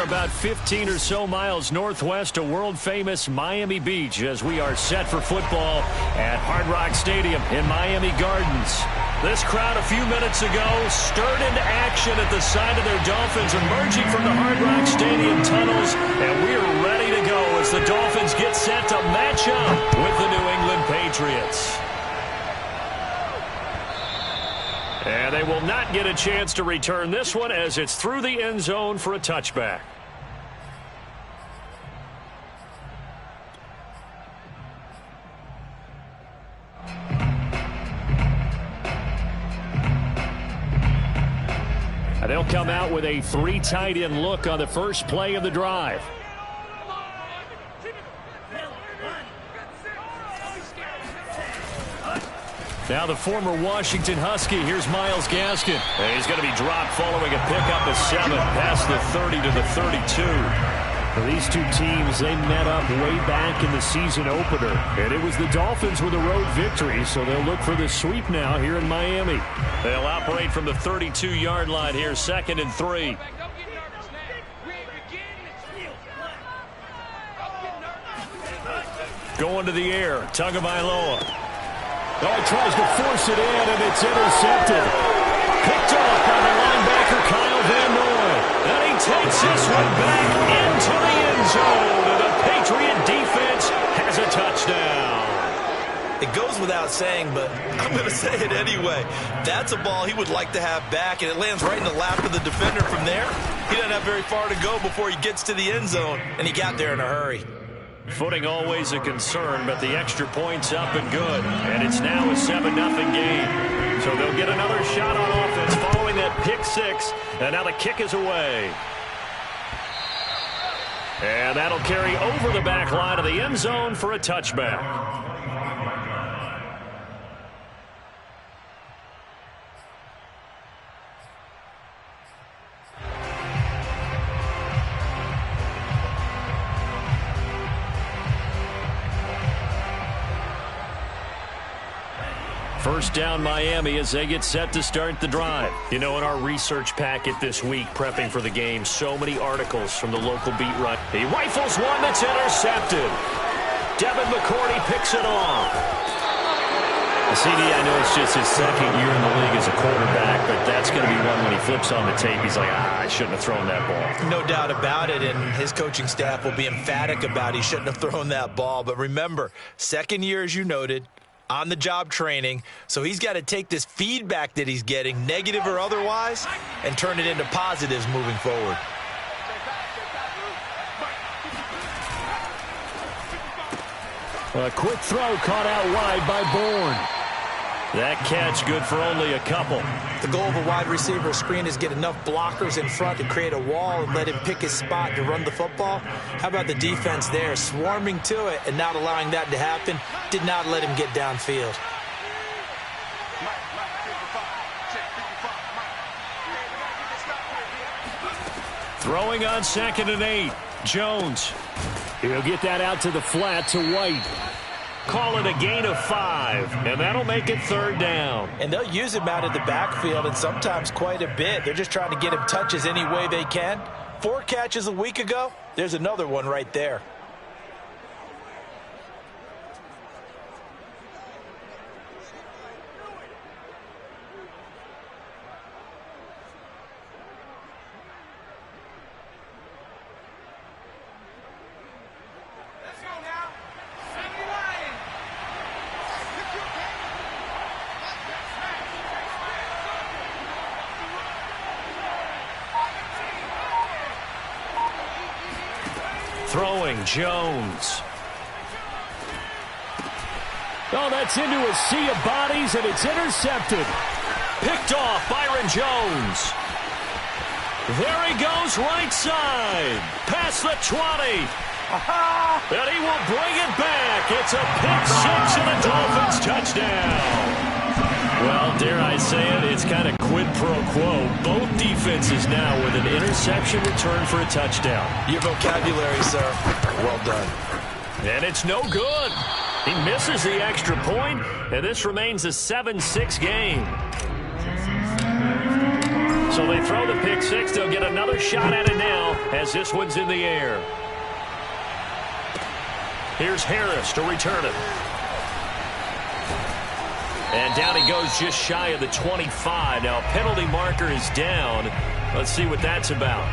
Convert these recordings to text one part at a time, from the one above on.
about 15 or so miles northwest of world-famous Miami Beach as we are set for football at Hard Rock Stadium in Miami Gardens. This crowd a few minutes ago stirred into action at the side of their Dolphins emerging from the Hard Rock Stadium tunnels, and we're ready to go as the Dolphins get set to match up with the New England Patriots. And they will not get a chance to return this one as it's through the end zone for a touchback. And they'll come out with a 3 tight end look on the first play of the drive. Now the former Washington Husky, here's Myles Gaskin. And he's going to be dropped following a pickup of 7 past the 30 to the 32. For these two teams, they met up way back in the season opener. And it was the Dolphins with a road victory, so they'll look for the sweep now here in Miami. They'll operate from the 32-yard line here, 2nd and 3. Going to the air, Tagovailoa. Oh, he tries to force it in, and it's intercepted. Picked off by the linebacker, Kyle Van Noy. And he takes this one back into the end zone. And the Patriot defense has a touchdown. It goes without saying, but I'm going to say it anyway. That's a ball he would like to have back, and it lands right in the lap of the defender from there. He doesn't have very far to go before he gets to the end zone, and he got there in a hurry. Footing always a concern, but the extra point's up and good. And it's now a 7-0 game. So they'll get another shot on offense following that pick 6. And now the kick is away. And that'll carry over the back line of the end zone for a touchback. First down Miami as they get set to start the drive. You know, in our research packet this week, prepping for the game, so many articles from the local beat writer. He rifles one that's intercepted. Devin McCourty picks it off. CD, I know it's just his 2nd year in the league as a quarterback, but that's going to be one when he flips on the tape. He's like, I shouldn't have thrown that ball. No doubt about it, and his coaching staff will be emphatic about he shouldn't have thrown that ball. But remember, 2nd year, as you noted, on-the-job training, so he's got to take this feedback that he's getting, negative or otherwise, and turn it into positives moving forward. A quick throw caught out wide by Bourne. That catch good for only a couple. The goal of a wide receiver screen is get enough blockers in front to create a wall and let him pick his spot to run the football. How about the defense there, swarming to it and not allowing that to happen? Did not let him get downfield. Throwing on 2nd and 8. Jones. He'll get that out to the flat to White. Call it a gain of 5, and that'll make it 3rd down. And they'll use him out of the backfield, and sometimes quite a bit. They're just trying to get him touches any way they can. 4 catches a week ago. There's another one right there. Throwing, Jones. Oh, that's into a sea of bodies, and it's intercepted. Picked off, Byron Jones. There he goes, right side. Past the 20. And he will bring it back. It's a pick 6 and a Dolphins touchdown. Well, dare I say it, it's kind of quid pro quo. Both defenses now with an interception return for a touchdown. Your vocabulary, sir. Well done. And it's no good. He misses the extra point, and this remains a 7-6 game. So they throw the pick six. They'll get another shot at it now as this one's in the air. Here's Harris to return it. And down he goes just shy of the 25. Now, penalty marker is down. Let's see what that's about.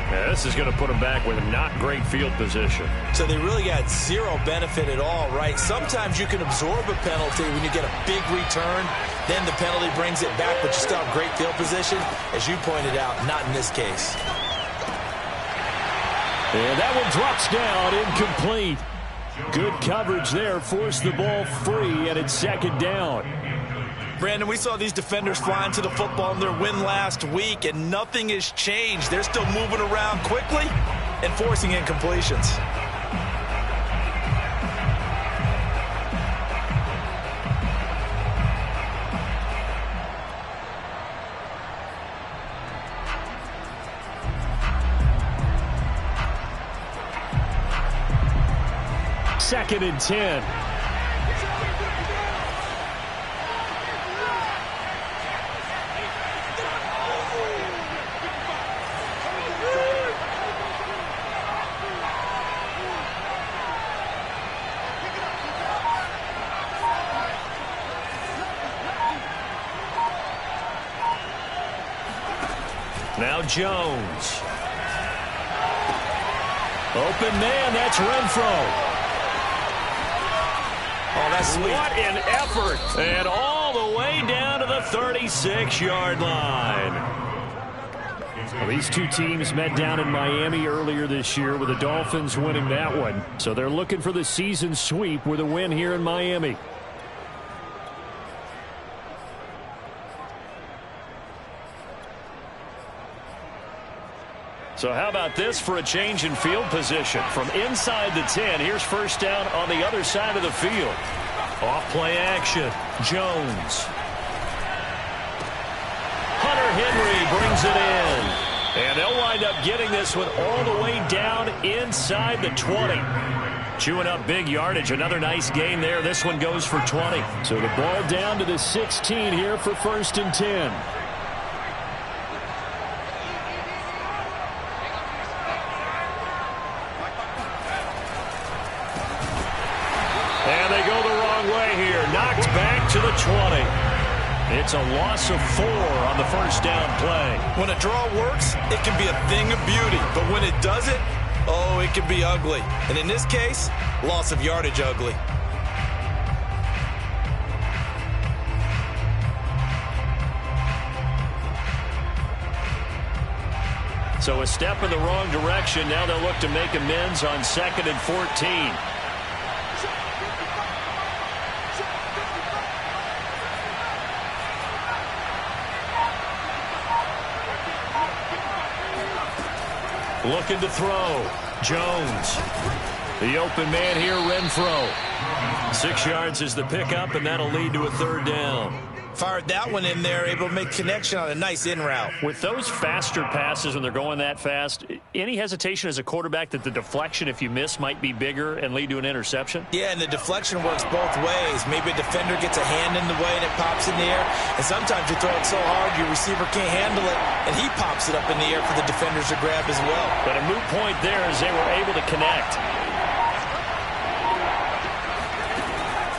Yeah, this is going to put them back with not great field position. So they really got zero benefit at all, right? Sometimes you can absorb a penalty when you get a big return. Then the penalty brings it back, but you still have great field position. As you pointed out, not in this case. And that one drops down, incomplete. Good coverage there, forced the ball free, and it's second down. Brandon, we saw these defenders flying to the football in their win last week, and nothing has changed. They're still moving around quickly and forcing incompletions. Second and 10. Now Jones. Open man, that's Renfro. Oh, that's sweet. What an effort. And all the way down to the 36-yard line. Well, these two teams met down in Miami earlier this year with the Dolphins winning that one. So they're looking for the season sweep with a win here in Miami. So how about this for a change in field position? From inside the 10, here's first down on the other side of the field. Off play action, Jones. Hunter Henry brings it in. And they'll wind up getting this one all the way down inside the 20. Chewing up big yardage, another nice gain there. This one goes for 20. So the ball down to the 16 here for first and 10. Knocked back to the 20. It's a loss of 4 on the first down play. When a draw works, it can be a thing of beauty. But when it doesn't, oh, it can be ugly. And in this case, loss of yardage ugly. So a step in the wrong direction. Now they'll look to make amends on 2nd and 14. Looking to throw. Jones. The open man here, Renfro. 6 yards is the pickup, and that'll lead to a third down. Fired that one in there, able to make connection on a nice in route. With those faster passes when they're going that fast, any hesitation as a quarterback that the deflection, if you miss, might be bigger and lead to an interception? Yeah, and the deflection works both ways. Maybe a defender gets a hand in the way and it pops in the air. And sometimes you throw it so hard your receiver can't handle it, and he pops it up in the air for the defenders to grab as well. But a moot point there as they were able to connect.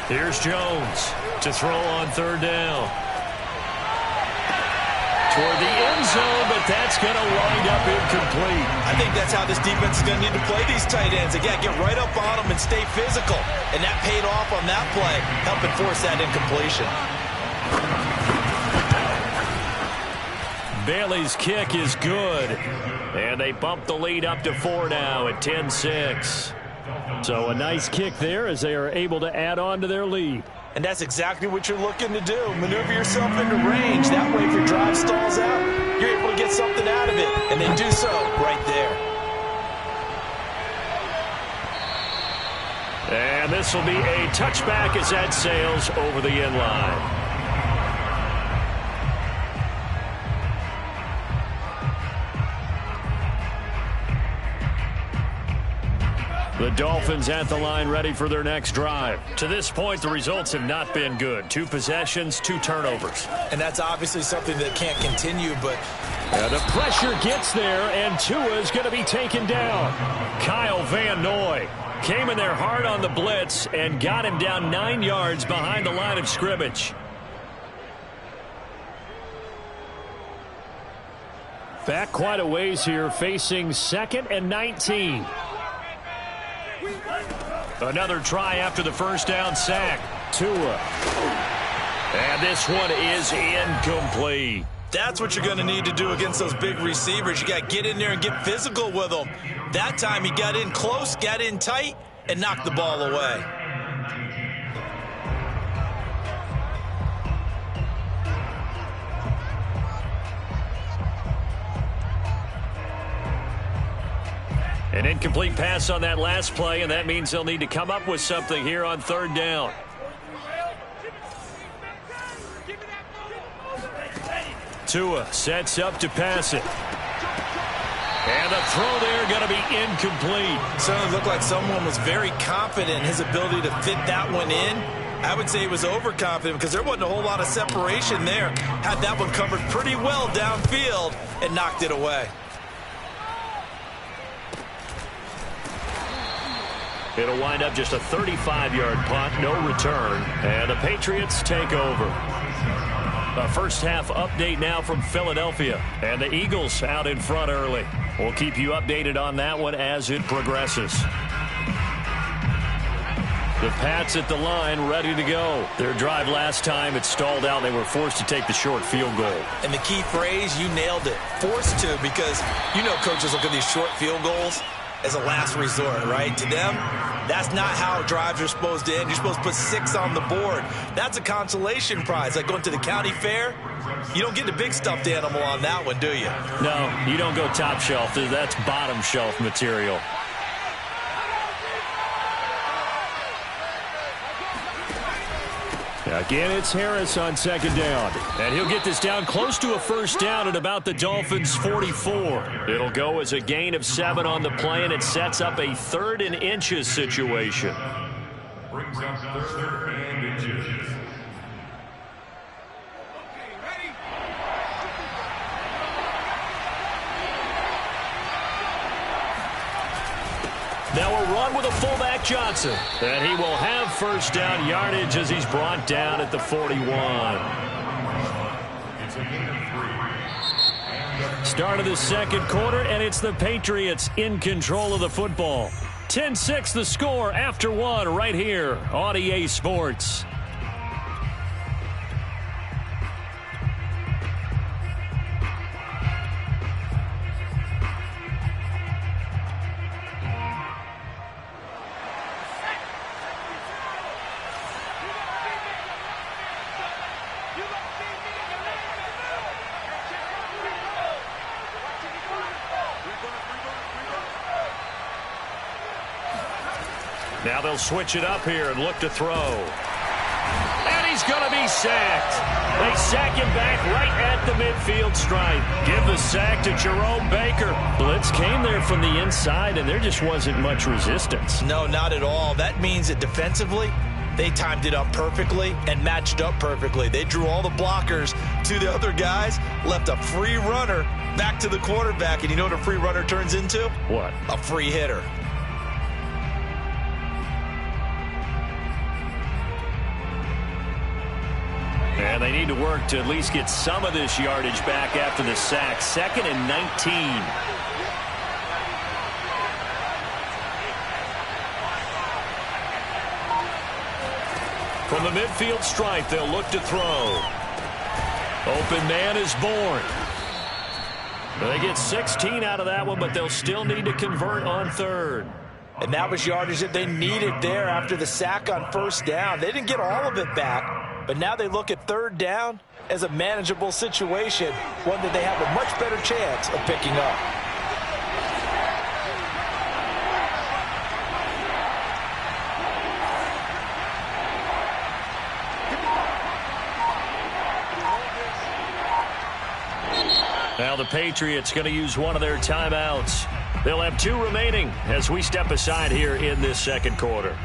Here's Jones to throw on third down. Toward the end zone, but that's going to wind up incomplete. I think that's how this defense is going to need to play these tight ends. Again, get right up on them and stay physical. And that paid off on that play, helping force that incompletion. Bailey's kick is good. And they bump the lead up to 4 now at 10-6. So a nice kick there as they are able to add on to their lead. And that's exactly what you're looking to do. Maneuver yourself into range. That way, if your drive stalls out, you're able to get something out of it. And they do so right there. And this will be a touchback as that sails over the end line. The Dolphins at the line ready for their next drive. To this point, the results have not been good. 2 possessions, 2 turnovers. And that's obviously something that can't continue, but... The pressure gets there, and Tua is going to be taken down. Kyle Van Noy came in there hard on the blitz and got him down 9 yards behind the line of scrimmage. Back quite a ways here, facing 2nd and 19. Another try after the first down sack. Tua. And this one is incomplete. That's what you're going to need to do against those big receivers. You got to get in there and get physical with them. That time he got in close, got in tight, and knocked the ball away. An incomplete pass on that last play, and that means they'll need to come up with something here on 3rd down. Tua sets up to pass it. And the throw there going to be incomplete. Certainly looked like someone was very confident in his ability to fit that one in. I would say he was overconfident because there wasn't a whole lot of separation there. Had that one covered pretty well downfield and knocked it away. It'll wind up just a 35-yard punt, no return, and the Patriots take over. A first-half update now from Philadelphia, and the Eagles out in front early. We'll keep you updated on that one as it progresses. The Pats at the line, ready to go. Their drive last time, it stalled out. They were forced to take the short field goal. And the key phrase, you nailed it, forced to, because you know coaches look at these short field goals as a last resort, right? To them, that's not how drives are supposed to end. You're supposed to put 6 on the board. That's a consolation prize. Like going to the county fair, you don't get the big stuffed animal on that one, do you? No, you don't go top shelf. That's bottom shelf material. Again, it's Harris on 2nd down. And he'll get this down close to a first down at about the Dolphins' 44. It'll go as a gain of 7 on the play, and it sets up a 3rd and inches situation. Brings up 3rd and inches. Now a run with a fullback Johnson. And he will have first down yardage as he's brought down at the 41. Start of the 2nd quarter, and it's the Patriots in control of the football. 10-6 the score after 1 right here on EA Sports. Now they'll switch it up here and look to throw. And he's going to be sacked. They sack him back right at the midfield stripe. Give the sack to Jerome Baker. Blitz came there from the inside, and there just wasn't much resistance. No, not at all. That means that defensively, they timed it up perfectly and matched up perfectly. They drew all the blockers to the other guys, left a free runner back to the quarterback, and you know what a free runner turns into? What? A free hitter. And they need to work to at least get some of this yardage back after the sack. 2nd and 19. From the midfield stripe, they'll look to throw. Open man is born. They get 16 out of that one, but they'll still need to convert on 3rd. And that was yardage that they needed there after the sack on first down. They didn't get all of it back, but now they look at 3rd down as a manageable situation, one that they have a much better chance of picking up. Now the Patriots going to use one of their timeouts. They'll have 2 remaining as we step aside here in this second quarter.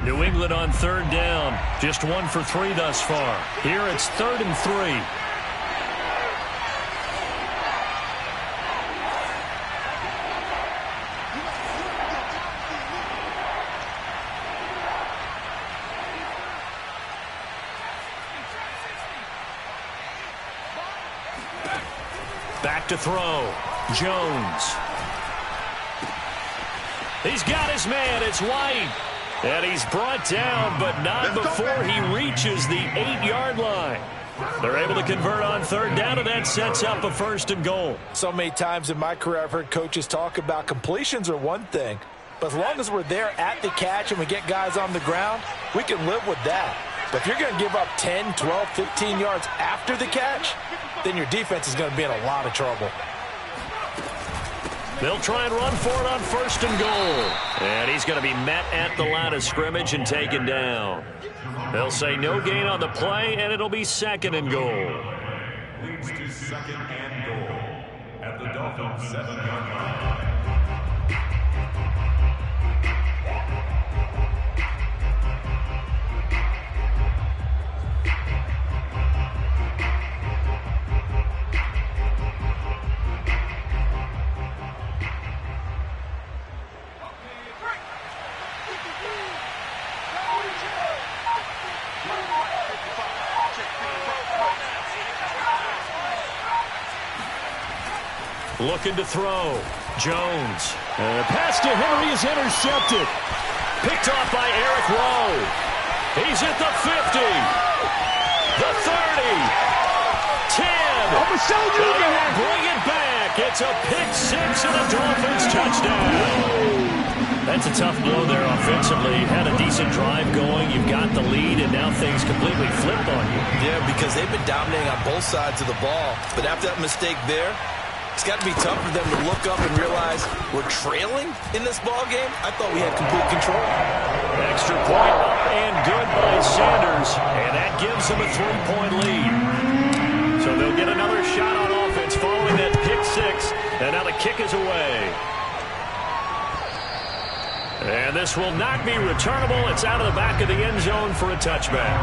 New England on 3rd down. Just 1 for 3 thus far. Here it's 3rd and 3. Back to throw. Jones. He's got his man. It's White. And he's brought down, but not before he reaches the 8-yard line. They're able to convert on 3rd down, and that sets up a 1st and goal. So many times in my career I've heard coaches talk about completions are one thing, but as long as we're there at the catch and we get guys on the ground, we can live with that. But if you're going to give up 10, 12, 15 yards after the catch, then your defense is going to be in a lot of trouble. They'll try and run for it on 1st and goal. And he's going to be met at the line of scrimmage and taken down. They'll say no gain on the play, and it'll be 2nd and goal. Leads to 2nd and goal at the Dolphins' 7-yard line. Looking to throw. Jones. Pass to Henry is intercepted. Picked off by Eric Rowe. He's at the 50. The 30. 10. I'm going to show you that. Bring it back. It's a pick 6 and a Dolphins touchdown. That's a tough blow there offensively. Had a decent drive going. You've got the lead, and now things completely flipped on you. Yeah, because they've been dominating on both sides of the ball. But after that mistake there, it's got to be tough for them to look up and realize we're trailing in this ball game. I thought we had complete control. Extra point up and good by Sanders, and that gives them a 3-point lead. So they'll get another shot on offense following that pick 6, and now the kick is away. And this will not be returnable. It's out of the back of the end zone for a touchback.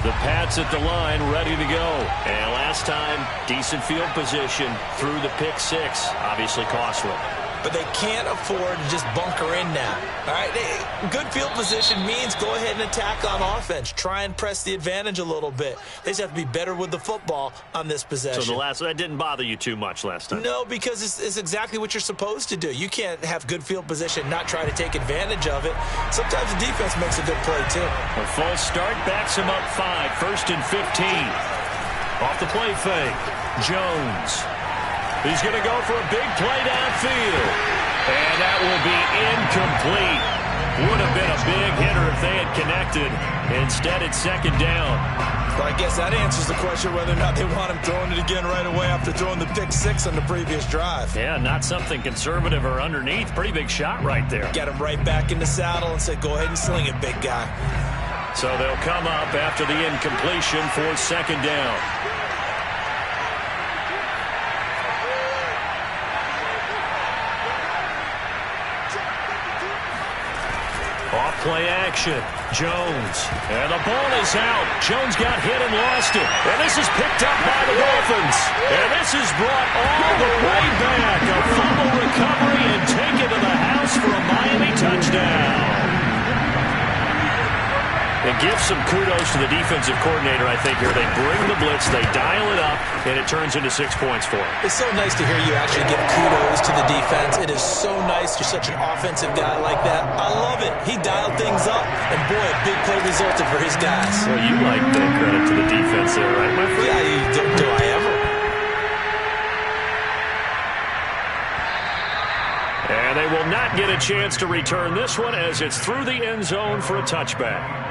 The Pats at the line, ready to go. And last time, decent field position through the pick 6. Obviously costly. But they can't afford to just bunker in now. All right, good field position means go ahead and attack on offense. Try and press the advantage a little bit. They just have to be better with the football on this possession. So that didn't bother you too much last time? No, because it's exactly what you're supposed to do. You can't have good field position, not try to take advantage of it. Sometimes the defense makes a good play, too. A false start backs him up 5, 1st and 15. Off the play fake, Jones. He's going to go for a big play downfield. And that will be incomplete. Would have been a big hitter if they had connected. Instead, it's 2nd down. But I guess that answers the question whether or not they want him throwing it again right away after throwing the pick 6 on the previous drive. Yeah, not something conservative or underneath. Pretty big shot right there. Got him right back in the saddle and said, go ahead and sling it, big guy. So they'll come up after the incompletion for 2nd down. Off-play action. Jones. And the ball is out. Jones got hit and lost it. And this is picked up by the Dolphins. And this is brought all the way back. A fumble recovery and taken to the house for a Miami touchdown. It gives some kudos to the defensive coordinator, I think, here. They bring the blitz, they dial it up, and it turns into 6 points for them. It's so nice to hear you actually give kudos to the defense. It is so nice. You're such an offensive guy like that. I love it. He dialed things up, and boy, a big play resulted for his guys. Well, you like the credit to the defense there, right, my friend? Yeah, do I ever? And they will not get a chance to return this one as it's through the end zone for a touchback.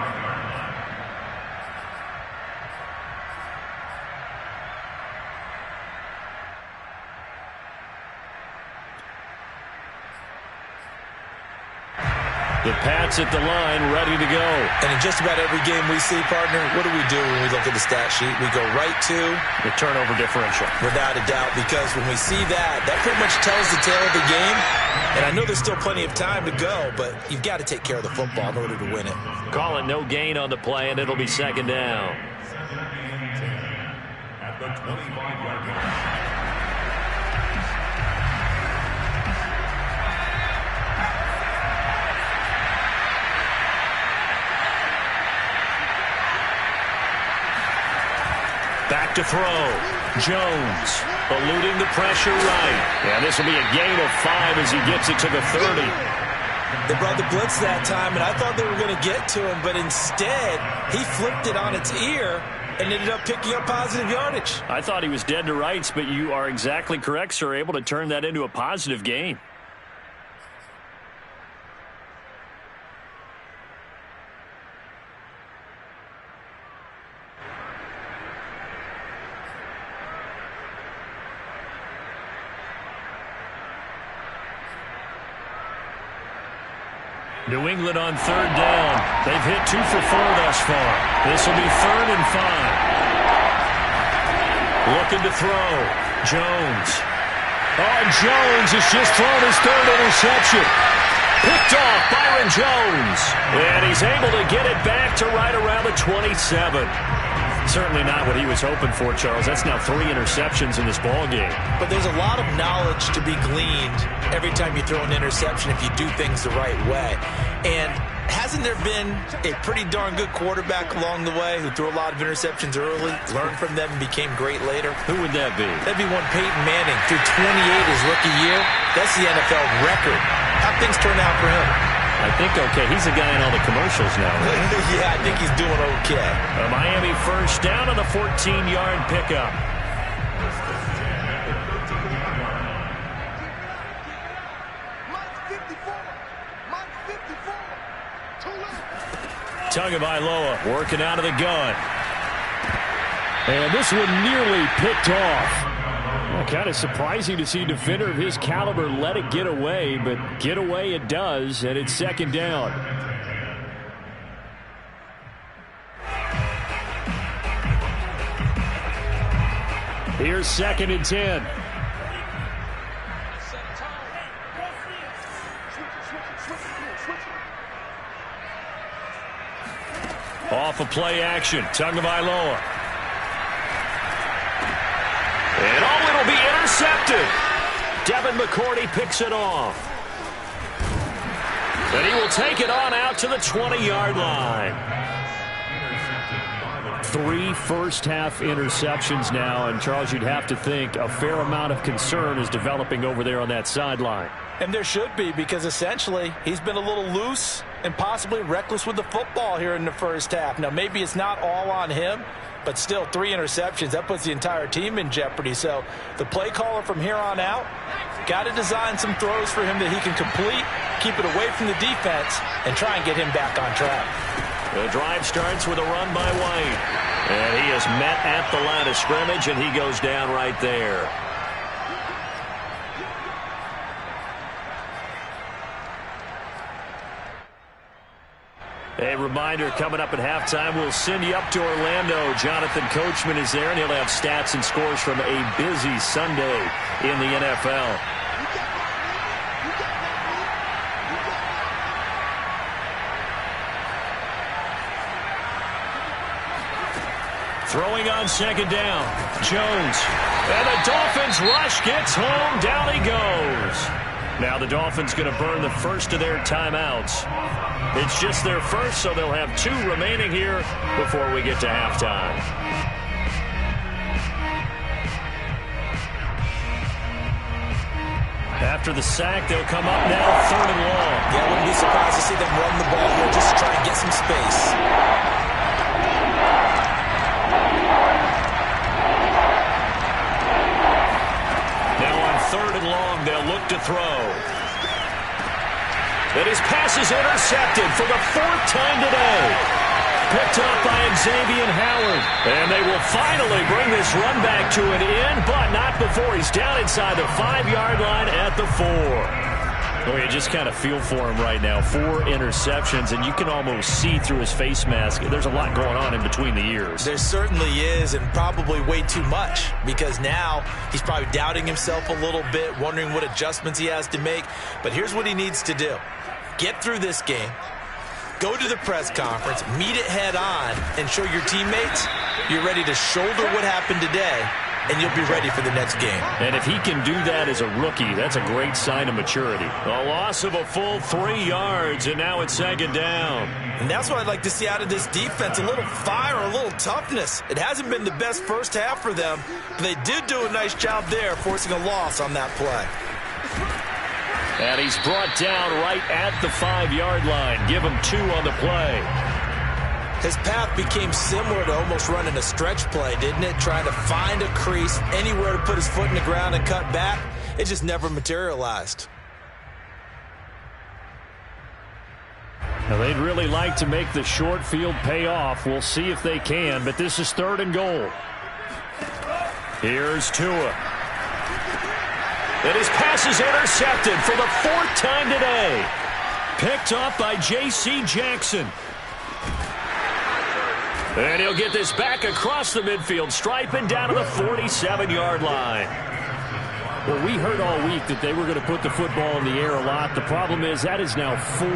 The Pats at the line, ready to go. And in just about every game we see, partner, what do we do when we look at the stat sheet? We go right to the turnover differential. Without a doubt, because when we see that, that pretty much tells the tale of the game. And I know there's still plenty of time to go, but you've got to take care of the football in order to win it. Call it no gain on the play, and it'll be second down. At the 25-yard line. Back to throw. Jones eluding the pressure right. And this will be a gain of 5 as he gets it to the 30. They brought the blitz that time, and I thought they were going to get to him, but instead he flipped it on its ear and ended up picking up positive yardage. I thought he was dead to rights, but you are exactly correct, sir. Able to turn that into a positive gain. New England on third down. They've hit 2 for 4 thus far. This will be 3rd and 5. Looking to throw. Jones. Oh, and Jones has just thrown his 3rd interception. Picked off Byron Jones. And he's able to get it back to right around the 27. Certainly not what he was hoping for, Charles. That's now 3 interceptions in this ball game. But there's a lot of knowledge to be gleaned every time you throw an interception if you do things the right way. And hasn't there been a pretty darn good quarterback along the way who threw a lot of interceptions early, learned from them, and became great later? Who would that be? That'd be one Peyton Manning. Through 28 his rookie year. That's the NFL record. How'd things turn out for him? I think okay. He's a guy in all the commercials now, right? Yeah, I think he's doing okay. A Miami first down on the 14-yard pickup. Tagovailoa working out of the gun. And this one nearly picked off. Well, kind of surprising to see a defender of his caliber let it get away, but get away it does, and it's second down. Here's 2nd and 10. Off of play action, Tagovailoa. And it'll be intercepted. Devin McCourty picks it off. And he will take it on out to the 20-yard line. 3 first-half interceptions now, and Charles, you'd have to think a fair amount of concern is developing over there on that sideline. And there should be, because essentially he's been a little loose and possibly reckless with the football here in the first half. Now, maybe it's not all on him, but still 3 interceptions. That puts the entire team in jeopardy. So the play caller from here on out got to design some throws for him that he can complete, keep it away from the defense, and try and get him back on track. The drive starts with a run by White. And he is met at the line of scrimmage, and he goes down right there. A reminder, coming up at halftime, we'll send you up to Orlando. Jonathan Coachman is there, and he'll have stats and scores from a busy Sunday in the NFL. Throwing on second down, Jones. And the Dolphins rush gets home. Down he goes. Now the Dolphins going to burn the first of their timeouts. It's just their first, so they'll have 2 remaining here before we get to halftime. After the sack, they'll come up now 3rd and long. Yeah, I wouldn't be surprised to see them run the ball here just to try and get some space. Now on 3rd and long, they'll look to throw. And his pass is intercepted for the 4th time today. Picked up by Xavier Howard. And they will finally bring this run back to an end, but not before he's down inside the 5-yard line at the 4. Oh, you just kind of feel for him right now. 4 interceptions, and you can almost see through his face mask. There's a lot going on in between the ears. There certainly is, and probably way too much, because now he's probably doubting himself a little bit, wondering what adjustments he has to make. But here's what he needs to do. Get through this game, go to the press conference, meet it head on, and show your teammates you're ready to shoulder what happened today, and you'll be ready for the next game. And if he can do that as a rookie, that's a great sign of maturity. A loss of a full 3 yards, and now it's 2nd down. And that's what I'd like to see out of this defense, a little fire, a little toughness. It hasn't been the best first half for them, but they did do a nice job there, forcing a loss on that play. And he's brought down right at the 5-yard line. Give him 2 on the play. His path became similar to almost running a stretch play, didn't it? Trying to find a crease, anywhere to put his foot in the ground and cut back. It just never materialized. Now, they'd really like to make the short field pay off. We'll see if they can, but this is 3rd and goal. Here's Tua. And his pass is intercepted for the 4th time today. Picked up by J.C. Jackson. And he'll get this back across the midfield stripe and down to the 47-yard line. Well, we heard all week that they were going to put the football in the air a lot. The problem is that is now 4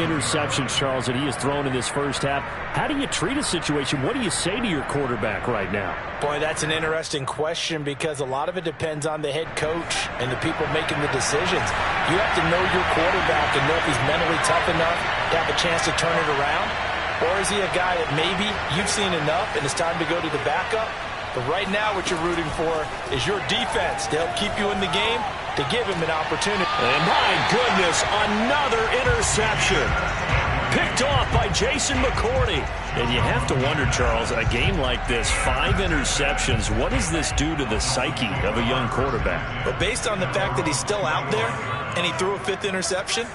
interceptions, Charles, that he has thrown in this first half. How do you treat a situation? What do you say to your quarterback right now? Boy, that's an interesting question because a lot of it depends on the head coach and the people making the decisions. You have to know your quarterback and know if he's mentally tough enough to have a chance to turn it around. Or is he a guy that maybe you've seen enough and it's time to go to the backup? But right now what you're rooting for is your defense to help keep you in the game, to give him an opportunity. And my goodness, another interception. Picked off by Jason McCourty. And you have to wonder, Charles, a game like this, 5 interceptions, what does this do to the psyche of a young quarterback? But based on the fact that he's still out there and he threw a 5th interception,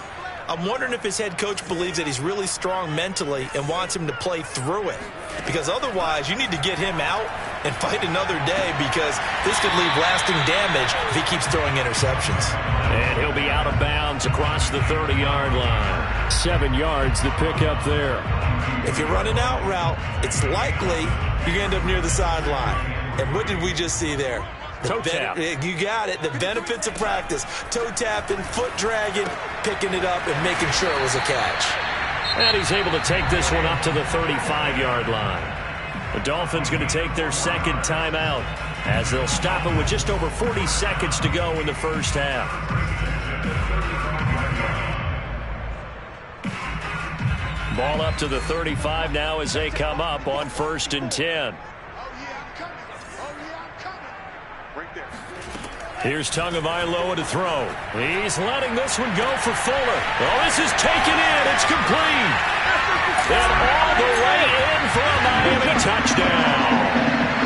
I'm wondering if his head coach believes that he's really strong mentally and wants him to play through it. Because otherwise, you need to get him out and fight another day because this could leave lasting damage if he keeps throwing interceptions. And he'll be out of bounds across the 30-yard line. 7 yards, the pickup there. If you run an out route, it's likely you're going to end up near the sideline. And what did we just see there? Toe tap. You got it. The benefits of practice. Toe tapping, foot dragging, picking it up, and making sure it was a catch. And he's able to take this one up to the 35-yard line. The Dolphins going to take their 2nd timeout as they'll stop it with just over 40 seconds to go in the first half. Ball up to the 35 now as they come up on 1st and 10. Here's Tagovailoa to throw. He's letting this one go for Fuller. Oh, this is taken in. It's complete. And all the way in for a Miami touchdown.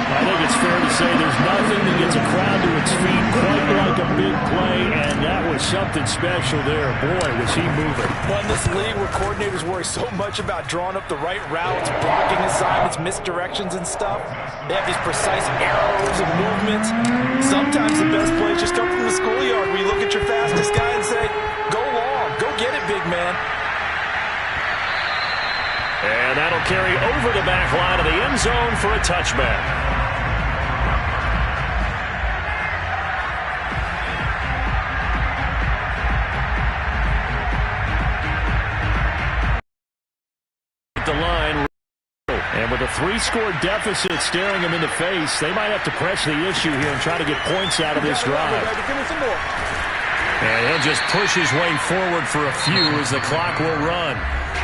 I think it's fair to say there's nothing that gets a crowd to its feet quite like a big play, and that was something special there. Boy, was he moving. Well, in this league where coordinators worry so much about drawing up the right routes, blocking assignments, misdirections and stuff, they have these precise arrows and movements. Sometimes the best plays just come from the schoolyard where you look at your fastest guy and say, go long, go get it, big man. And that'll carry over the back line of the end zone for a touchback. The line, and with a 3-score deficit staring them in the face, they might have to press the issue here and try to get points out of this drive. And he'll just push his way forward for a few as the clock will run.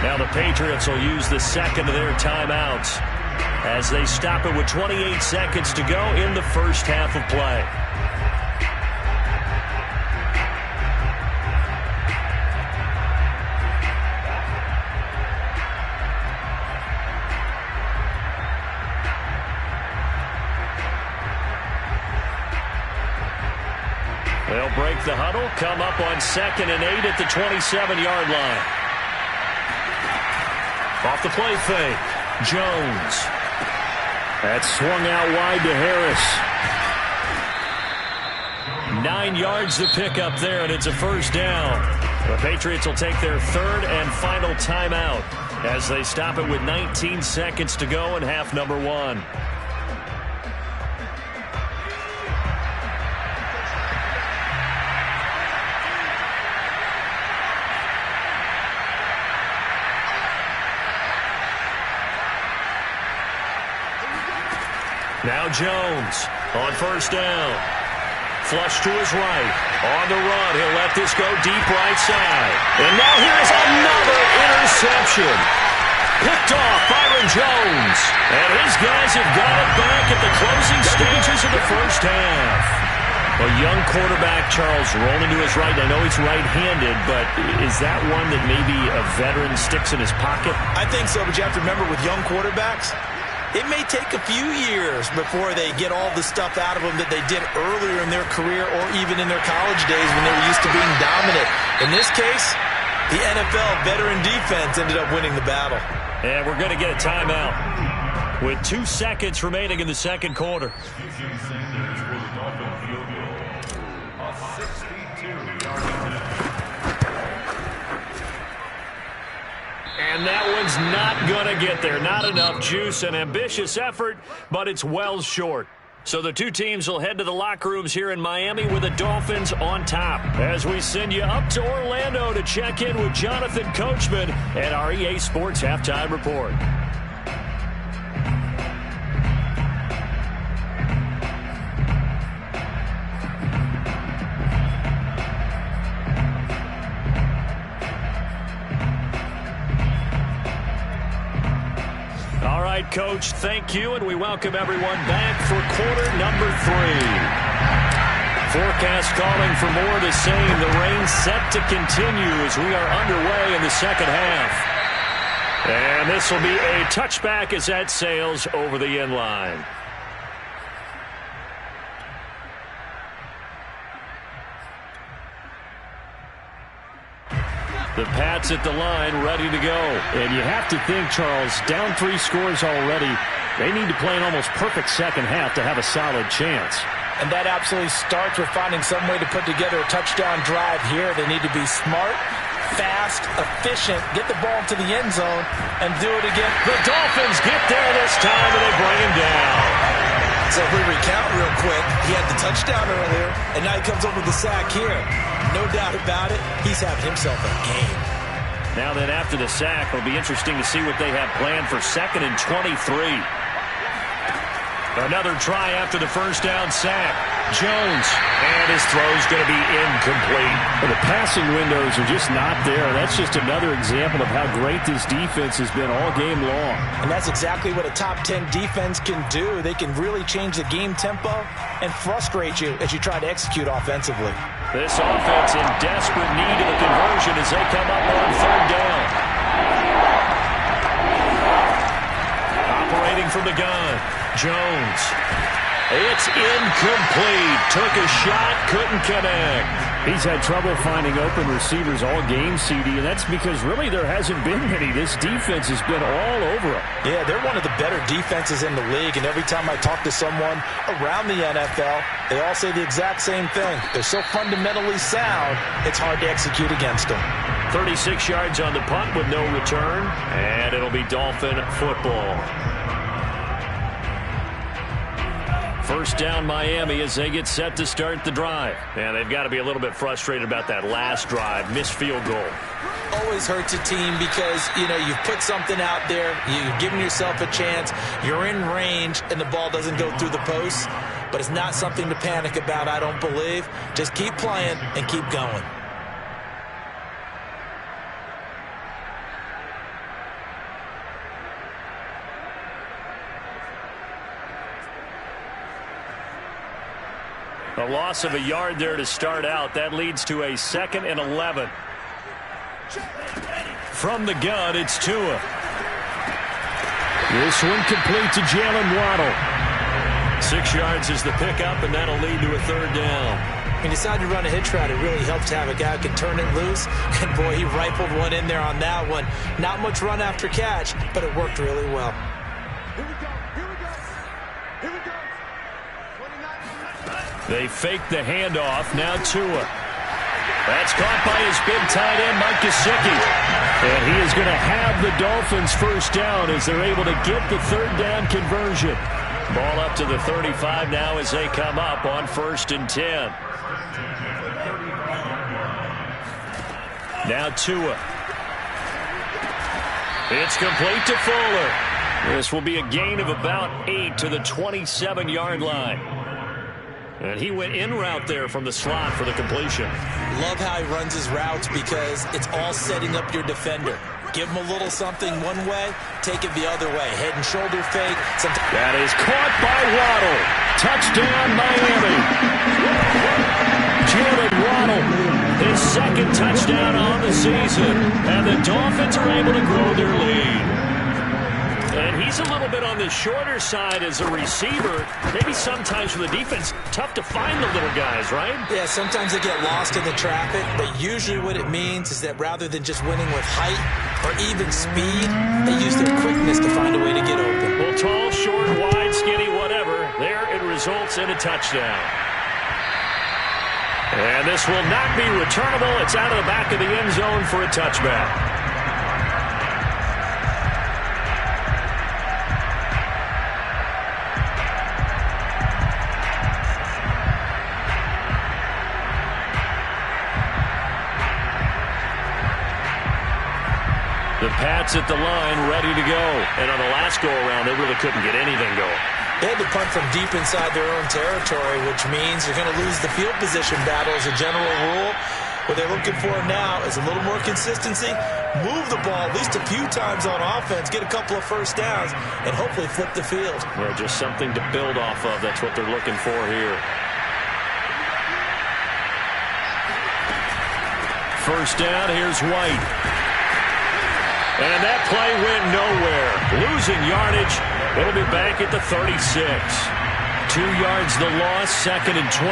Now the Patriots will use the 2nd of their timeouts as they stop it with 28 seconds to go in the first half of play. They'll break the huddle, come up on 2nd and 8 at the 27-yard line. Off the play fake, Jones. That's swung out wide to Harris. 9 yards to pick up there, and it's a first down. The Patriots will take their third and final timeout as they stop it with 19 seconds to go in half number 1. Now Jones on first down. Flush to his right. On the run, he'll let this go deep right side. And now here's another interception. Picked off Byron Jones. And his guys have got it back at the closing stages of the first half. A young quarterback, Charles, rolling to his right. I know he's right-handed, but is that one that maybe a veteran sticks in his pocket? I think so, but you have to remember with young quarterbacks, it may take a few years before they get all the stuff out of them that they did earlier in their career or even in their college days when they were used to being dominant. In this case, the NFL veteran defense ended up winning the battle. And we're going to get a timeout with 2 seconds remaining in the second quarter. And that one's not going to get there. Not enough juice. An ambitious effort, but it's well short. So the two teams will head to the locker rooms here in Miami with the Dolphins on top. As we send you up to Orlando to check in with Jonathan Coachman and our EA Sports Halftime Report. All right, Coach, thank you, and we welcome everyone back for quarter number 3. Forecast calling for more of the same. The rain set to continue as we are underway in the second half. And this will be a touchback as that sails over the end line. The Pats at the line, ready to go. And you have to think, Charles, down 3 scores already. They need to play an almost perfect second half to have a solid chance. And that absolutely starts with finding some way to put together a touchdown drive here. They need to be smart, fast, efficient, get the ball to the end zone, and do it again. The Dolphins get there this time, and they bring him down. So if we recount real quick, he had the touchdown earlier, and now he comes up with the sack here. No doubt about it, he's having himself a game. Now then, after the sack, it'll be interesting to see what they have planned for 2nd and 23. Another try after the first down sack. Jones, and his throw's going to be incomplete. Well, the passing windows are just not there. That's just another example of how great this defense has been all game long. And that's exactly what a top 10 defense can do. They can really change the game tempo and frustrate you as you try to execute offensively. This offense in desperate need of a conversion as they come up on 3rd down. Operating from the gun, Jones. It's incomplete. Took a shot, couldn't connect. He's had trouble finding open receivers all game, CD, and that's because really there hasn't been many. This defense has been all over them. Yeah, they're one of the better defenses in the league, and every time I talk to someone around the NFL, they all say the exact same thing. They're so fundamentally sound, it's hard to execute against them. 36 yards on the punt with no return, and it'll be Dolphin football. First down Miami as they get set to start the drive. And they've got to be a little bit frustrated about that last drive. Missed field goal. Always hurts a team because, you know, you've put something out there. You've given yourself a chance. You're in range, and the ball doesn't go through the posts. But it's not something to panic about, I don't believe. Just keep playing and keep going. A loss of a yard there to start out. That leads to a 2nd and 11. From the gun, it's Tua. This one complete to Jalen Waddle. 6 yards is the pickup, and that'll lead to a 3rd down. When you decide to run a hitch route, it really helps to have a guy who can turn it loose. And, boy, he rifled one in there on that one. Not much run after catch, but it worked really well. They fake the handoff. Now Tua. That's caught by his big tight end, Mike Gesicki. And he is going to have the Dolphins first down as they're able to get the third down conversion. Ball up to the 35 now as they come up on 1st and 10. Now Tua. It's complete to Fuller. This will be a gain of about 8 to the 27-yard line. And he went in route there from the slot for the completion. Love how he runs his routes because it's all setting up your defender. Give him a little something one way, take it the other way. Head and shoulder fake. That is caught by Waddle. Touchdown, Miami. Jalen Waddle, his second touchdown on the season. And the Dolphins are able to grow their lead. And he's a little bit on the shorter side as a receiver. Maybe sometimes for the defense, tough to find the little guys, right? Yeah, sometimes they get lost in the traffic, but usually what it means is that rather than just winning with height or even speed, they use their quickness to find a way to get open. Well, tall, short, wide, skinny, whatever, there it results in a touchdown. And this will not be returnable. It's out of the back of the end zone for a touchback. The Pats at the line, ready to go. And on the last go-around, they really couldn't get anything going. They had to punt from deep inside their own territory, which means you're going to lose the field position battle as a general rule. What they're looking for now is a little more consistency, move the ball at least a few times on offense, get a couple of first downs, and hopefully flip the field. Well, just something to build off of. That's what they're looking for here. First down, here's White. And that play went nowhere. Losing yardage. It'll be back at the 36. 2 yards the loss, 2nd and 12.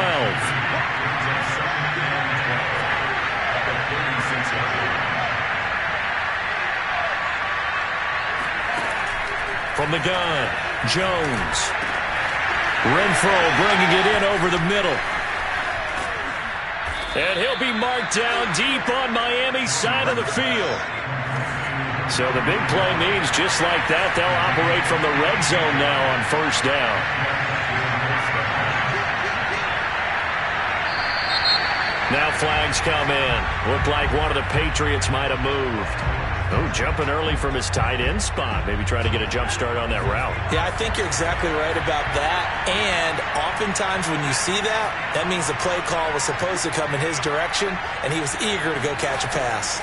From the gun, Jones. Renfro bringing it in over the middle. And he'll be marked down deep on Miami's side of the field. So the big play means just like that, they'll operate from the red zone now on first down. Now flags come in. Looked like one of the Patriots might have moved. Oh, jumping early from his tight end spot. Maybe trying to get a jump start on that route. Yeah, I think you're exactly right about that. And oftentimes when you see that, that means the play call was supposed to come in his direction, and he was eager to go catch a pass.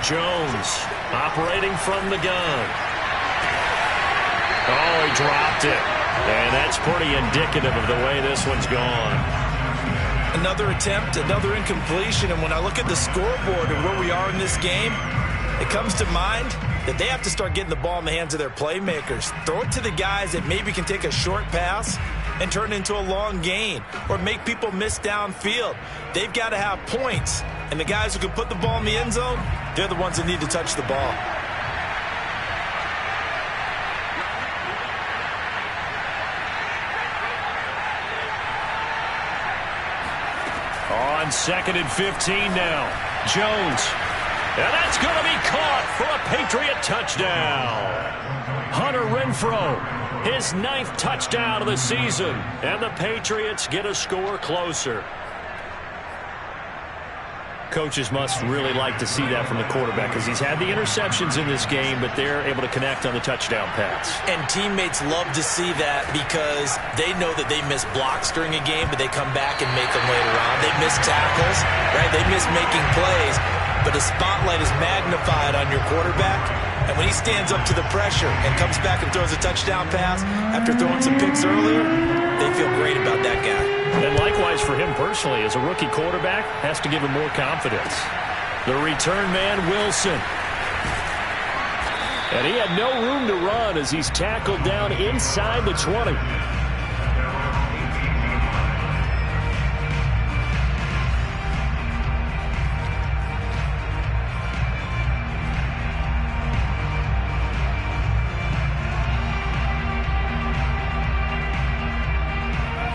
Jones operating from the gun. Oh, he dropped it. And that's pretty indicative of the way this one's gone. Another attempt, another incompletion. And when I look at the scoreboard and where we are in this game, it comes to mind that they have to start getting the ball in the hands of their playmakers. Throw it to the guys that maybe can take a short pass and turn it into a long gain or make people miss downfield. They've got to have points. And the guys who can put the ball in the end zone, they're the ones that need to touch the ball. On 2nd and 15 now. Jones. And that's going to be caught for a Patriot touchdown. Hunter Renfro, his 9th touchdown of the season. And the Patriots get a score closer. Coaches must really like to see that from the quarterback because he's had the interceptions in this game, but they're able to connect on the touchdown pass. And teammates love to see that because they know that they miss blocks during a game, but they come back and make them later on. They miss tackles, right? They miss making plays, but the spotlight is magnified on your quarterback. And when he stands up to the pressure and comes back and throws a touchdown pass after throwing some picks earlier, they feel great about that guy. And likewise for him personally, as a rookie quarterback, has to give him more confidence. The return man, Wilson. And he had no room to run as he's tackled down inside the 20.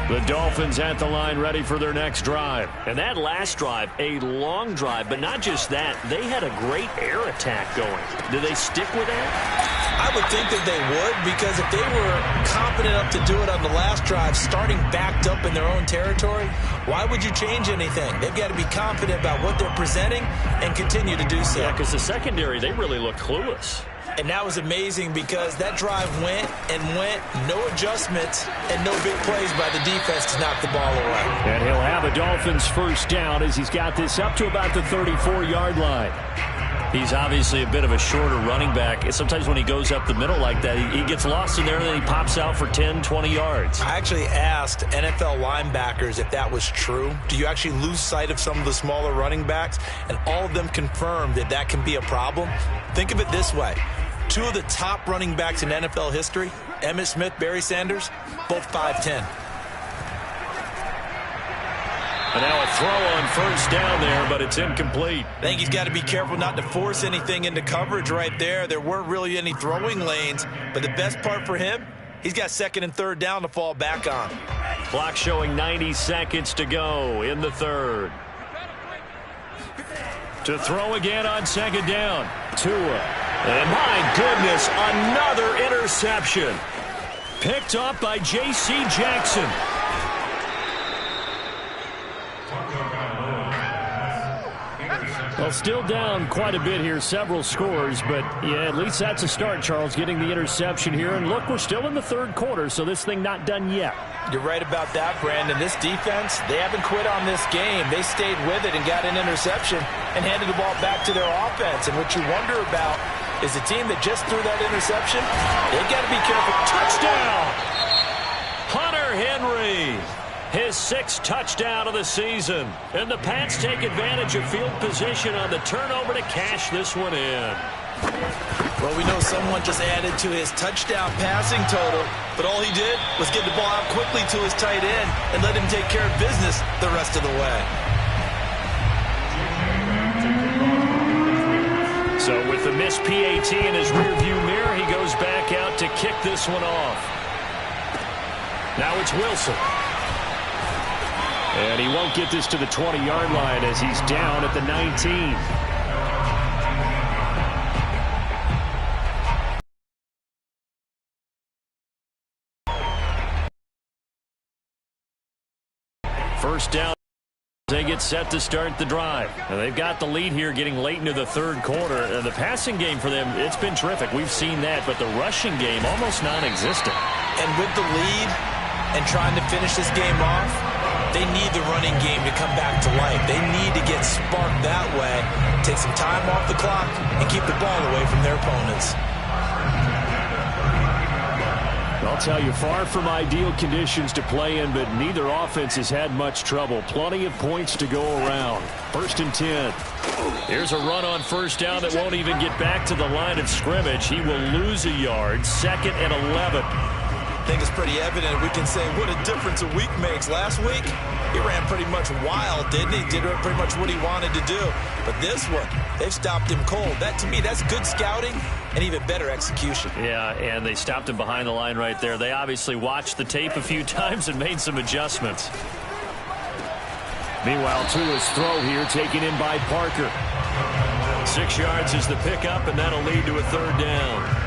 The Dolphins at the line ready for their next drive. And that last drive, a long drive, but not just that. They had a great air attack going. Do they stick with that? I would think that they would, because if they were confident enough to do it on the last drive, starting backed up in their own territory, why would you change anything? They've got to be confident about what they're presenting and continue to do so. Yeah, because the secondary, they really look clueless. And that was amazing because that drive went and went, no adjustments and no big plays by the defense to knock the ball away. And he'll have a Dolphins first down as he's got this up to about the 34-yard line. He's obviously a bit of a shorter running back. And sometimes when he goes up the middle like that, he gets lost in there and then he pops out for 10, 20 yards. I actually asked NFL linebackers if that was true. Do you actually lose sight of some of the smaller running backs? And all of them confirmed that that can be a problem. Think of it this way. Two of the top running backs in NFL history, Emmitt Smith, Barry Sanders, both 5'10". And now a throw on first down there, but it's incomplete. I think he's got to be careful not to force anything into coverage right there. There weren't really any throwing lanes, but the best part for him, he's got second and third down to fall back on. Clock showing 90 seconds to go in the third. To throw again on second down. Tua. And my goodness, another interception. Picked up by J.C. Jackson. Well, still down quite a bit here, several scores, but yeah, at least that's a start, Charles, getting the interception here. And look, we're still in the third quarter, so this thing not done yet. You're right about that, Brandon. This defense, they haven't quit on this game. They stayed with it and got an interception and handed the ball back to their offense. And what you wonder about is the team that just threw that interception, they've got to be careful. Touchdown! Hunter Henry. His sixth touchdown of the season. And the Pats take advantage of field position on the turnover to cash this one in. Well, we know someone just added to his touchdown passing total, but all he did was get the ball out quickly to his tight end and let him take care of business the rest of the way. So with the missed PAT in his rearview mirror, he goes back out to kick this one off. Now it's Wilson. And he won't get this to the 20-yard line as he's down at the 19. First down. They get set to start the drive. And they've got the lead here getting late into the third quarter. The passing game for them, it's been terrific. We've seen that, but the rushing game almost non-existent. And with the lead and trying to finish this game off, they need the running game to come back to life. They need to get sparked that way, take some time off the clock, and keep the ball away from their opponents. I'll tell you, far from ideal conditions to play in, but neither offense has had much trouble. Plenty of points to go around. First and 10. Here's a run on first down that won't even get back to the line of scrimmage. He will lose a yard. Second and 11. I think it's pretty evident. We can say what a difference a week makes. Last week, he ran pretty much wild, didn't he? Did pretty much what he wanted to do. But this one, they've stopped him cold. That, to me, that's good scouting and even better execution. Yeah, and they stopped him behind the line right there. They obviously watched the tape a few times and made some adjustments. Meanwhile, Tua's throw here taken in by Parker. 6 yards is the pickup, and that'll lead to a third down.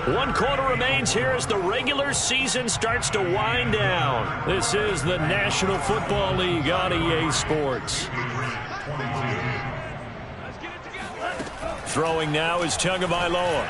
1 quarter remains here as the regular season starts to wind down. This is the National Football League on EA Sports. Throwing now is Tagovailoa.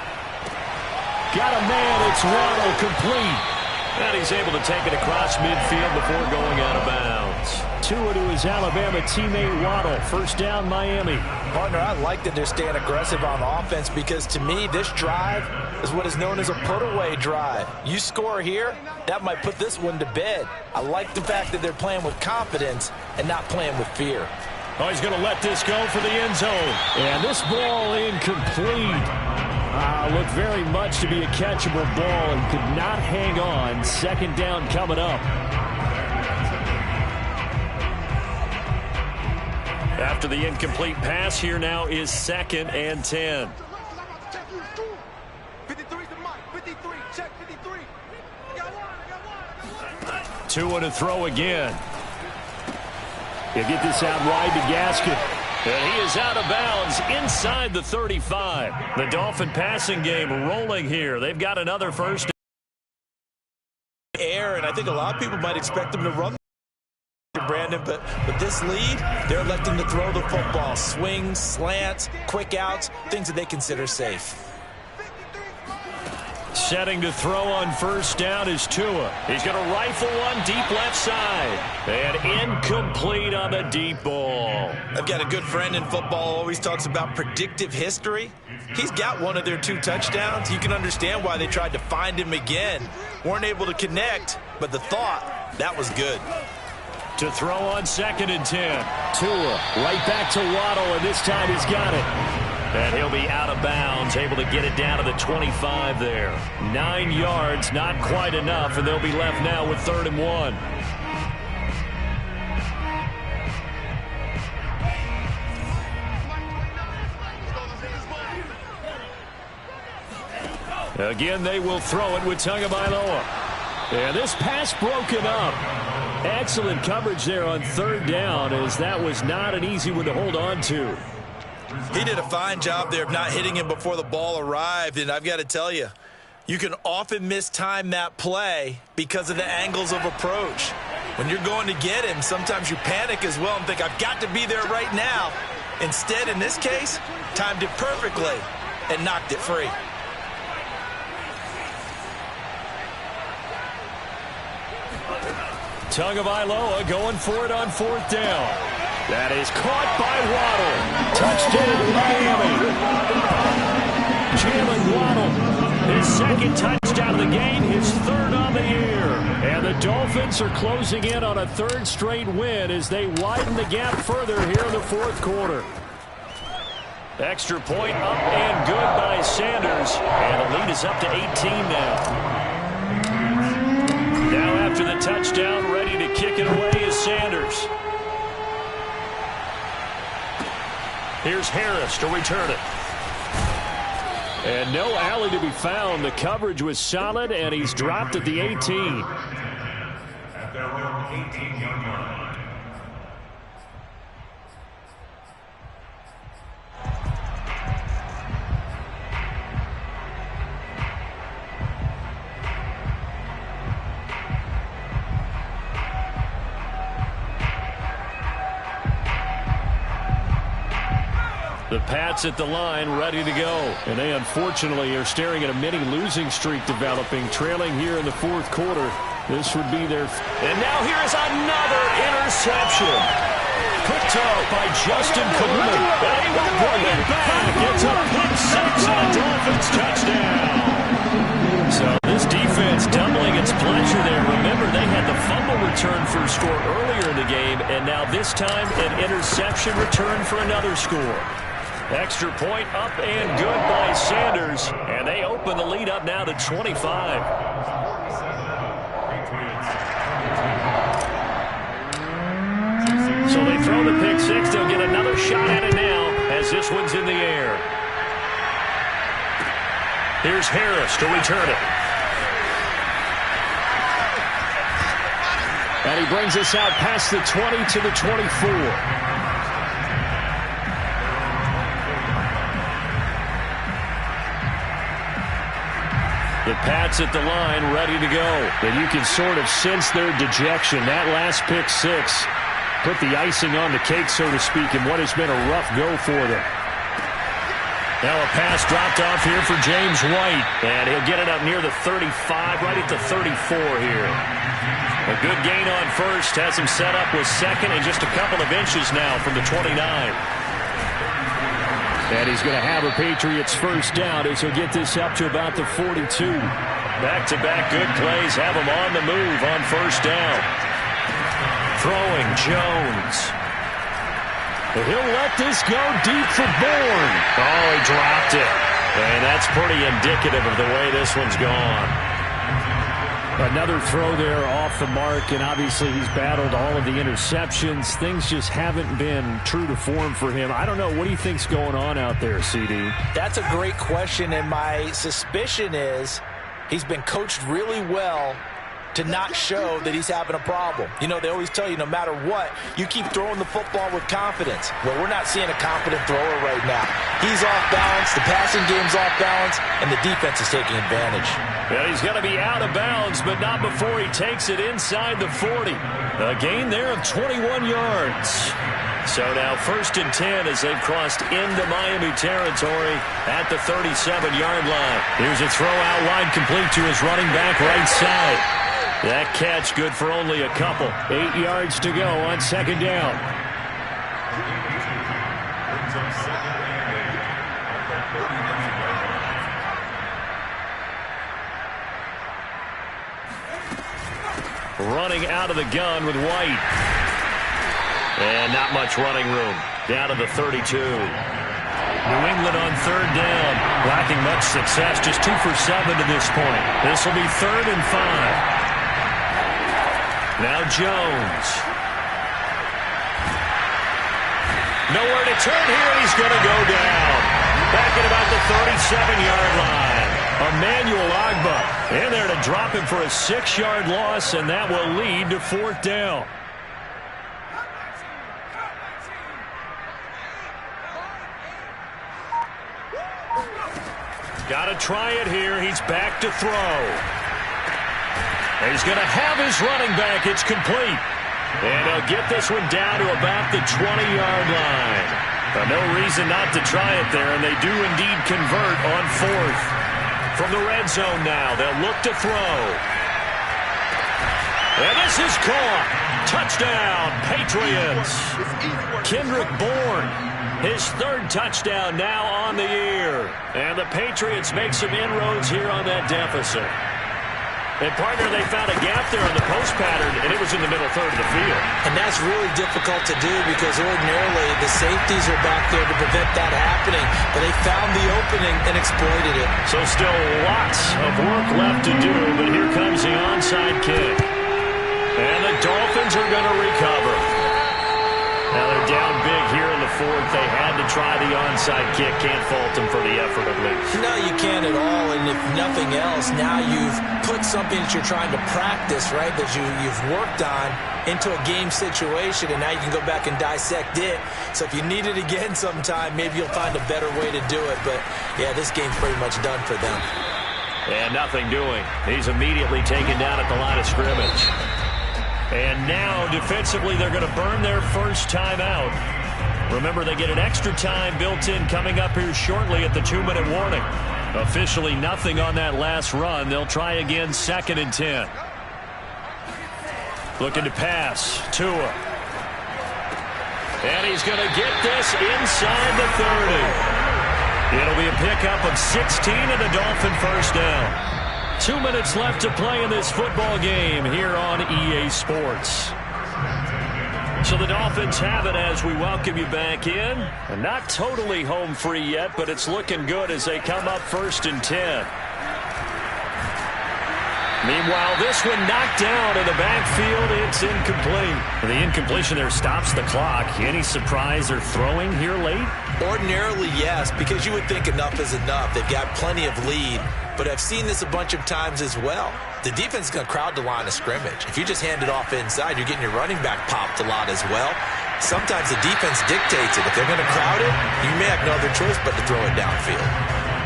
Got a man, it's Waddle, complete. And he's able to take it across midfield before going out of bounds. Tua to his Alabama teammate Waddle. First down, Miami. Partner, I like that they're staying aggressive on offense because, to me, this drive is what is known as a put-away drive. You score here, that might put this one to bed. I like the fact that they're playing with confidence and not playing with fear. Oh, he's going to let this go for the end zone. And this ball incomplete. Looked very much to be a catchable ball and could not hang on. Second down coming up. After the incomplete pass, here now is second and 10. 53's the mic. 53, check 53. Tua to throw again. He'll get this out wide to Gaskin. And he is out of bounds inside the 35. The Dolphin passing game rolling here. They've got another first. Air, and I think a lot of people might expect them to run, Brandon, but with this lead, they're electing to throw the football. Swings, slants, quick outs, things that they consider safe. Setting to throw on first down is Tua. He's going to rifle one deep left side. And incomplete on the deep ball. I've got a good friend in football, always talks about predictive history. He's got one of their 2 touchdowns. You can understand why they tried to find him again. Weren't able to connect, but the thought, that was good. To throw on 2nd and 10. Tua right back to Waddle, and this time he's got it. And he'll be out of bounds, able to get it down to the 25 there. 9 yards, not quite enough, and they'll be left now with 3rd and 1. Again, they will throw it with Tagovailoa. And this pass broken up. Excellent coverage there on 3rd down, as that was not an easy one to hold on to. He did a fine job there of not hitting him before the ball arrived, and I've got to tell you, you can often mistime that play because of the angles of approach. When you're going to get him, sometimes you panic as well and think, I've got to be there right now. Instead, in this case, timed it perfectly and knocked it free. Tagovailoa going for it on 4th down. That is caught by Waddle. Touchdown, Miami. Jalen Waddle, his 2nd touchdown of the game, his 3rd on the year. And the Dolphins are closing in on a 3rd straight win as they widen the gap further here in the 4th quarter. Extra point up and good by Sanders. And the lead is up to 18 now. Now after the touchdown, ready to kick it away is Sanders. Here's Harris to return it. And no alley to be found. The coverage was solid, and he's dropped at the 18. At their own 18-yard line. The Pats at the line, ready to go. And they, unfortunately, are staring at a mini losing streak developing, trailing here in the 4th quarter. This would be their... And now here is another interception. Picked up by Justin Coleman. And he will bring it back. It's a pick 6 and a Dolphins touchdown. So this defense doubling its pleasure there. Remember, they had the fumble return for a score earlier in the game, and now this time an interception return for another score. Extra point up and good by Sanders. And they open the lead up now to 25. So they throw the pick 6. They'll get another shot at it now as this one's in the air. Here's Harris to return it. And he brings us out past the 20 to the 24. The Pats at the line, ready to go. And you can sort of sense their dejection. That last pick 6 put the icing on the cake, so to speak, in what has been a rough go for them. Now a pass dropped off here for James White. And he'll get it up near the 35, right at the 34 here. A good gain on first. Has him set up with 2nd and just a couple of inches now from the 29. And he's going to have a Patriots first down as he'll get this up to about the 42. Back-to-back good plays have him on the move on first down. Throwing Jones. And he'll let this go deep for Bourne. Oh, he dropped it. And that's pretty indicative of the way this one's gone. Another throw there off the mark, and obviously he's battled all of the interceptions. Things just haven't been true to form for him. I don't know. What do you think's going on out there, CD? That's a great question, and my suspicion is he's been coached really well to not show that he's having a problem. You know, they always tell you no matter what, you keep throwing the football with confidence. Well, we're not seeing a confident thrower right now. He's off balance, the passing game's off balance, and the defense is taking advantage. Yeah, he's going to be out of bounds, but not before he takes it inside the 40. A gain there of 21 yards. So now 1st and 10 as they've crossed into Miami territory at the 37-yard line. Here's a throw out wide complete to his running back right side. That catch good for only a couple. 8 yards to go on 2nd down. Running out of the gun with White. And not much running room. Down to the 32. New England on 3rd down. Lacking much success. Just 2 for 7 to this point. This will be 3rd and 5. Now Jones. Nowhere to turn here. He's going to go down. Back at about the 37-yard line. Emmanuel Agba in there to drop him for a 6-yard loss, and that will lead to 4th down. Got to try it here. He's back to throw. He's going to have his running back. It's complete. And he'll get this one down to about the 20-yard line. No reason not to try it there, and they do indeed convert on 4th. From the red zone now, they'll look to throw. And this is caught. Touchdown, Patriots. Kendrick Bourne. His 3rd touchdown now on the year. And the Patriots make some inroads here on that deficit. And, partner, they found a gap there on the post pattern, and it was in the middle 3rd of the field. And that's really difficult to do because ordinarily the safeties are back there to prevent that happening. But they found the opening and exploited it. So still lots of work left to do, but here comes the onside kick. And the Dolphins are going to recover. Now they're down big here in the 4th. They had to try the onside kick. Can't fault them for the effort at least. No, you can't at all. And if nothing else, now you've put something that you're trying to practice, right, that you've worked on into a game situation, and now you can go back and dissect it. So if you need it again sometime, maybe you'll find a better way to do it. But, yeah, this game's pretty much done for them. And nothing doing. He's immediately taken down at the line of scrimmage. And now, defensively, they're going to burn their first time out. Remember, they get an extra time built in coming up here shortly at the 2-minute warning. Officially nothing on that last run. They'll try again 2nd and 10. Looking to pass. Tua. And he's going to get this inside the 30. It'll be a pickup of 16 and a Dolphin first down. 2 minutes left to play in this football game here on EA Sports. So the Dolphins have it as we welcome you back in. And not totally home free yet, but it's looking good as they come up 1st and 10. Meanwhile, this one knocked down in the backfield. It's incomplete. The incompletion there stops the clock. Any surprise they're throwing here late? Ordinarily, yes, because you would think enough is enough. They've got plenty of lead. But I've seen this a bunch of times as well. The defense is going to crowd the line of scrimmage. If you just hand it off inside, you're getting your running back popped a lot as well. Sometimes the defense dictates it. If they're going to crowd it, you may have no other choice but to throw it downfield.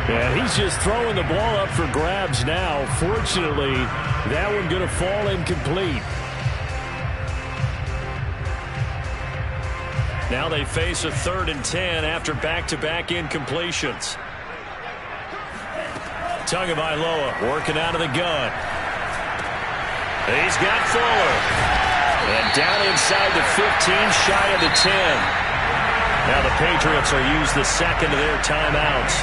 Yeah, he's just throwing the ball up for grabs now. Fortunately, that one going to fall incomplete. Now they face a 3rd and 10 after back-to-back incompletions. Tagovailoa working out of the gun. He's got Fuller. And down inside the 15, shy of the 10. Now the Patriots will use the 2nd of their timeouts.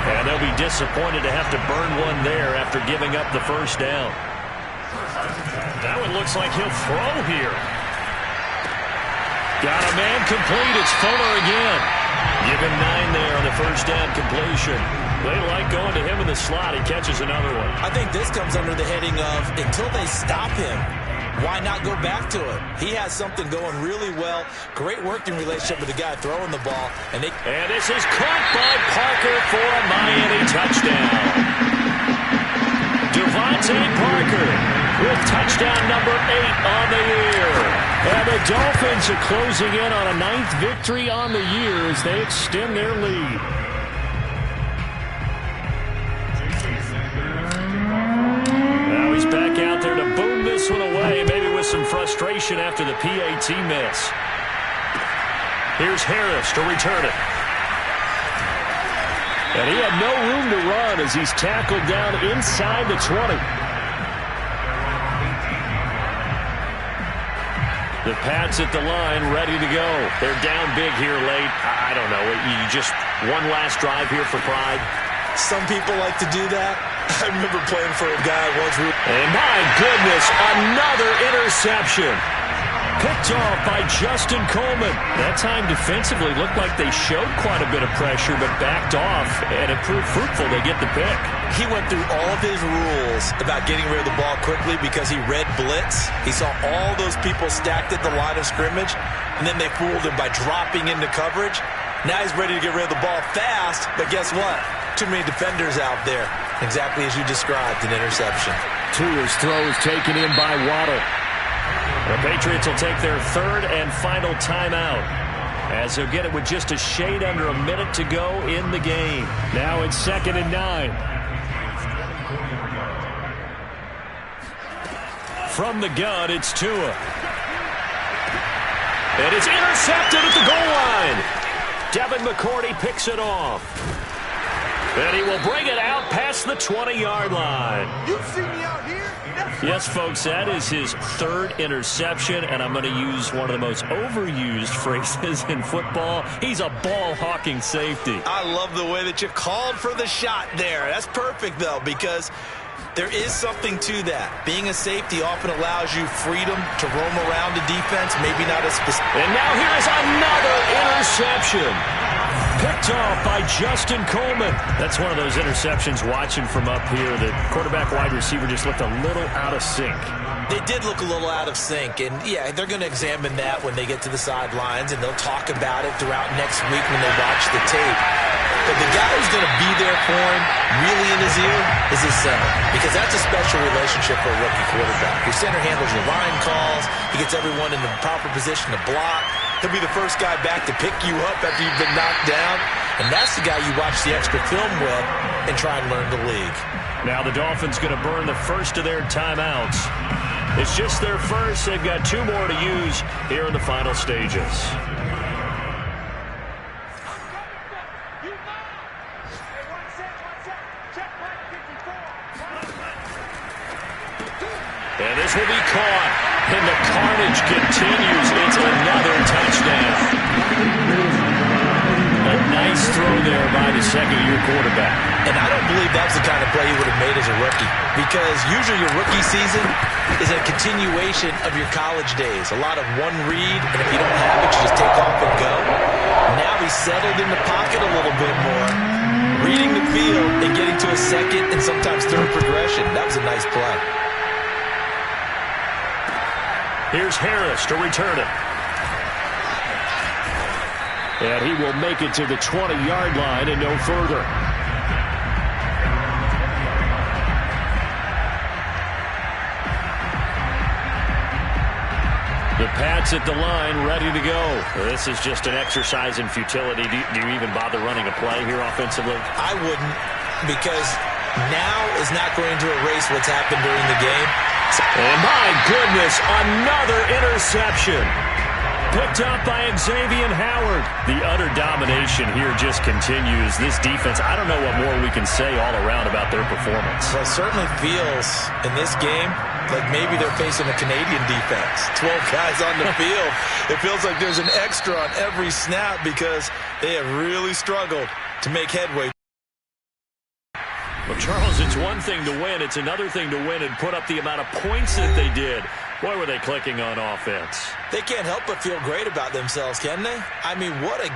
And they'll be disappointed to have to burn one there after giving up the first down. That one looks like he'll throw here. Got a man complete. It's Fuller again. Give him 9 there on the first down completion. They like going to him in the slot. He catches another one. I think this comes under the heading of until they stop him, why not go back to him? He has something going really well. Great working relationship with the guy throwing the ball. And this is caught by Parker for a Miami touchdown. Devontae Parker with touchdown number 8 on the year. And the Dolphins are closing in on a 9th victory on the year as they extend their lead. Now he's back out there to boom this one away, maybe with some frustration after the PAT miss. Here's Harris to return it. And he had no room to run as he's tackled down inside the 20. The Pats at the line, ready to go. They're down big here late. I don't know. You just one last drive here for pride. Some people like to do that. I remember playing for a guy once. And my goodness, another interception. Picked off by Justin Coleman. That time defensively looked like they showed quite a bit of pressure, but backed off, and it proved fruitful. They get the pick. He went through all of his rules about getting rid of the ball quickly because he read blitz. He saw all those people stacked at the line of scrimmage, and then they fooled him by dropping into coverage. Now he's ready to get rid of the ball fast, but guess what? Too many defenders out there. Exactly as you described, an interception. Tua's throw is taken in by Waddle. The Patriots will take their 3rd and final timeout as they'll get it with just a shade under a minute to go in the game. Now it's 2nd and 9. From the gun, it's Tua. And it's intercepted at the goal line. Devin McCourty picks it off. And he will bring it out past the 20-yard line. You see me out here? Yes, folks, that is his 3rd interception, and I'm going to use one of the most overused phrases in football. He's a ball-hawking safety. I love the way that you called for the shot there. That's perfect, though, because there is something to that. Being a safety often allows you freedom to roam around the defense, maybe not as specific. And now here is another interception. Picked off by Justin Coleman. That's one of those interceptions watching from up here. The quarterback wide receiver just looked a little out of sync. They did look a little out of sync, and yeah, they're going to examine that when they get to the sidelines, and they'll talk about it throughout next week when they watch the tape. But the guy who's going to be there for him, really in his ear, is his center, because that's a special relationship for a rookie quarterback. Your center handles your line calls. He gets everyone in the proper position to block. He'll be the first guy back to pick you up after you've been knocked down. And that's the guy you watch the extra film with and try and learn the league. Now the Dolphins going to burn the first of their timeouts. It's just their first. They've got 2 more to use here in the final stages. And this will be caught. And the carnage continues. It's another touchdown. A nice throw there by the second-year quarterback. And I don't believe that's the kind of play he would have made as a rookie, because usually your rookie season is a continuation of your college days. A lot of one read, and if you don't have it, you just take off and go. Now he's settled in the pocket a little bit more, reading the field and getting to a second and sometimes third progression. That was a nice play. Here's Harris to return it. And he will make it to the 20-yard line and no further. The Pats at the line, ready to go. This is just an exercise in futility. Do you even bother running a play here offensively? I wouldn't, because now is not going to erase what's happened during the game. And my goodness, another interception. Picked up by Xavier Howard. The utter domination here just continues. This defense, I don't know what more we can say all around about their performance. Well, it certainly feels in this game like maybe they're facing a Canadian defense. 12 guys on the field. It feels like there's an extra on every snap because they have really struggled to make headway. Well, Charles, it's one thing to win. It's another thing to win and put up the amount of points that they did. Boy, were they clicking on offense. They can't help but feel great about themselves, can they? I mean, what a